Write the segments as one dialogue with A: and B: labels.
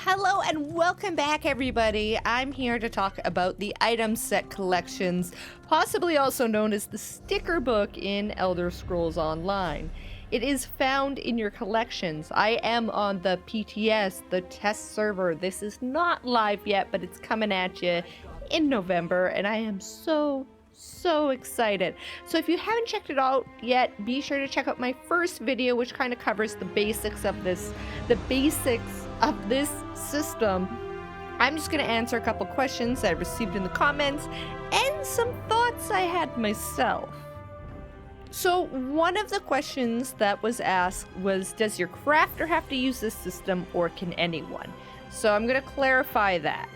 A: Hello and welcome back, everybody. I'm here to talk about the item set collections, possibly also known as the sticker book in Elder Scrolls Online. It is found in your collections. I am on the PTS, the test server. This is not live yet, but it's coming at you in November, and I am so excited. So if you haven't checked it out yet, be sure to check out my first video, which kind of covers the basics of this system. I'm just going to answer a couple questions I received in the comments and some thoughts I had myself. So one of the questions that was asked was, does your crafter have to use this system or can anyone? So I'm going to clarify that.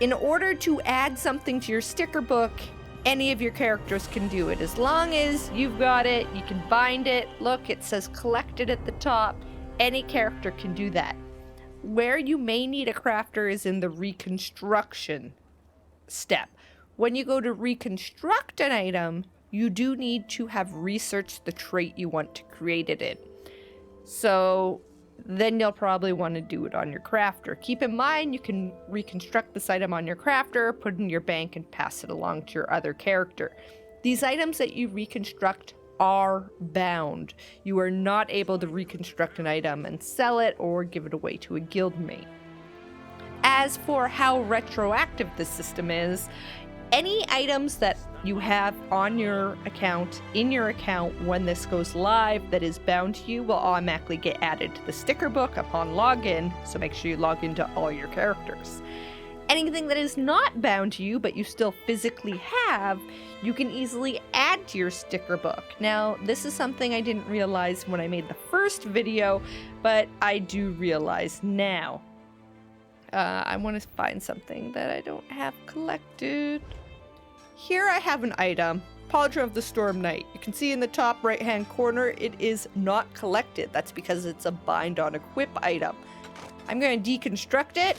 A: In order to add something to your sticker book, any of your characters can do it. As long as you've got it, you can bind it. Look, it says collected at the top. Any character can do that. Where you may need a crafter is in the reconstruction step. When you go to reconstruct an item, you do need to have researched the trait you want to create it in. So then you'll probably want to do it on your crafter. Keep in mind, you can reconstruct this item on your crafter, put it in your bank, and pass it along to your other character. These items that you reconstruct are bound. You are not able to reconstruct an item and sell it or give it away to a guildmate. As for how retroactive this system is, any items that you have on your account, in your account when this goes live that is bound to you will automatically get added to the sticker book upon login, so make sure you log into all your characters. Anything that is not bound to you but you still physically have, you can easily add to your sticker book. Now, this is something I didn't realize when I made the first video, but I do realize now. I want to find something that I don't have collected. Here I have an item, Pauldron of the Storm Knight. You can see in the top right hand corner it is not collected. That's because it's a bind on equip item. I'm going to deconstruct it.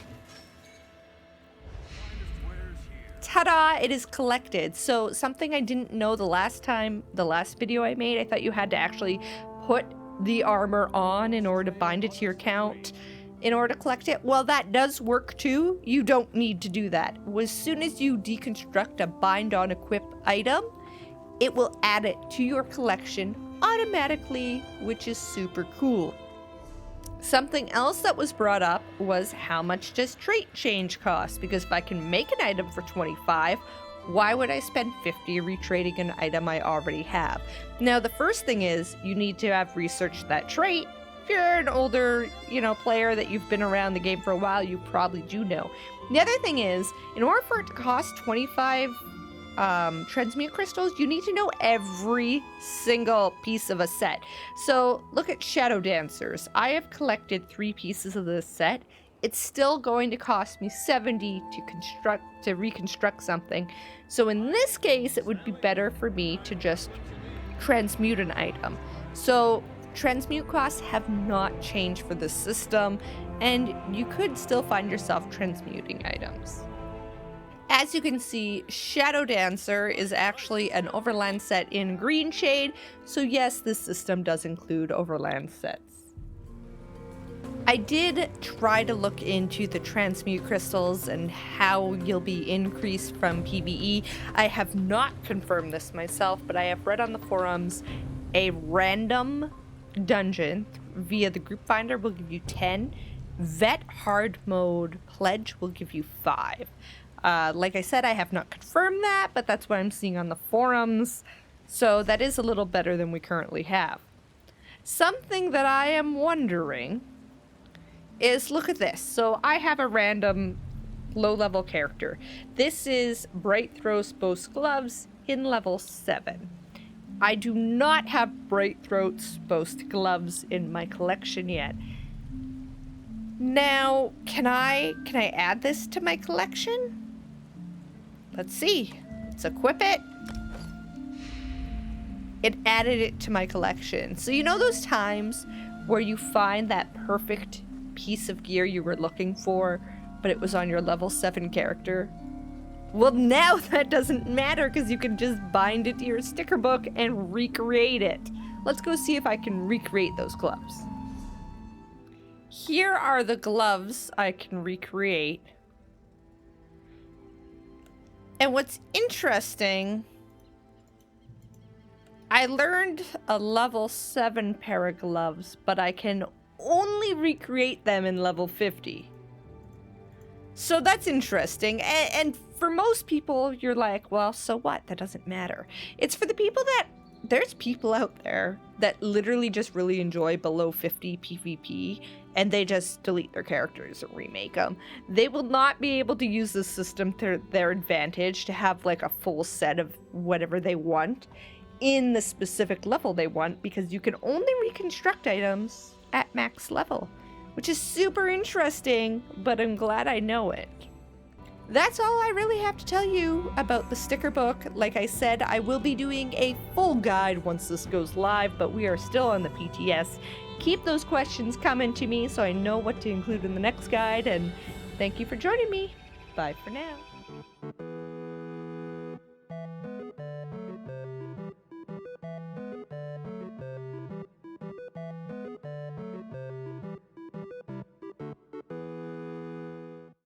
A: Ta-da! It is collected. So something I didn't know the last video I made, I thought you had to actually put the armor on in order to bind it to your account in order to collect it. Well, that does work too. You don't need to do that. As soon as you deconstruct a bind on equip item, it will add it to your collection automatically, which is super cool. Something else that was brought up was, how much does trait change cost? Because if I can make an item for 25, why would I spend 50 retrading an item I already have? Now, the first thing is you need to have researched that trait. If you're an older, player that you've been around the game for a while, you probably do know. The other thing is, in order for it to cost 25 Transmute Crystals, you need to know every single piece of a set. So look at Shadow Dancers. I have collected 3 pieces of this set. It's still going to cost me 70 to reconstruct something. So in this case, it would be better for me to just transmute an item. So transmute costs have not changed for the system, and you could still find yourself transmuting items. As you can see, Shadow Dancer is actually an overland set in Green Shade, so yes, this system does include overland sets. I did try to look into the Transmute Crystals and how you'll be increased from PvE. I have not confirmed this myself, but I have read on the forums a random dungeon via the group finder will give you 10. Vet hard mode pledge will give you 5. Like I said, I have not confirmed that, but that's what I'm seeing on the forums. So that is a little better than we currently have. Something that I am wondering is, look at this. So I have a random low-level character. This is Bright Throat's Boast Gloves in level 7. I do not have Bright Throat's Boast Gloves in my collection yet. Now, can I add this to my collection? Let's see. Let's equip it. It added it to my collection. So you know those times where you find that perfect piece of gear you were looking for, but it was on your level 7 character? Well, now that doesn't matter because you can just bind it to your sticker book and recreate it. Let's go see if I can recreate those gloves. Here are the gloves I can recreate. And what's interesting, I learned a level 7 pair of gloves, but I can only recreate them in level 50. So that's interesting. And for most people, you're like, well, so what? That doesn't matter. It's for the people that, there's people out there that literally just really enjoy below 50 PvP, and they just delete their characters and remake them. They will not be able to use this system to their advantage to have like a full set of whatever they want in the specific level they want, because you can only reconstruct items at max level, which is super interesting, but I'm glad I know it. That's all I really have to tell you about the sticker book. Like I said, I will be doing a full guide once this goes live, but we are still on the PTS. Keep those questions coming to me so I know what to include in the next guide, and thank you for joining me. Bye for now.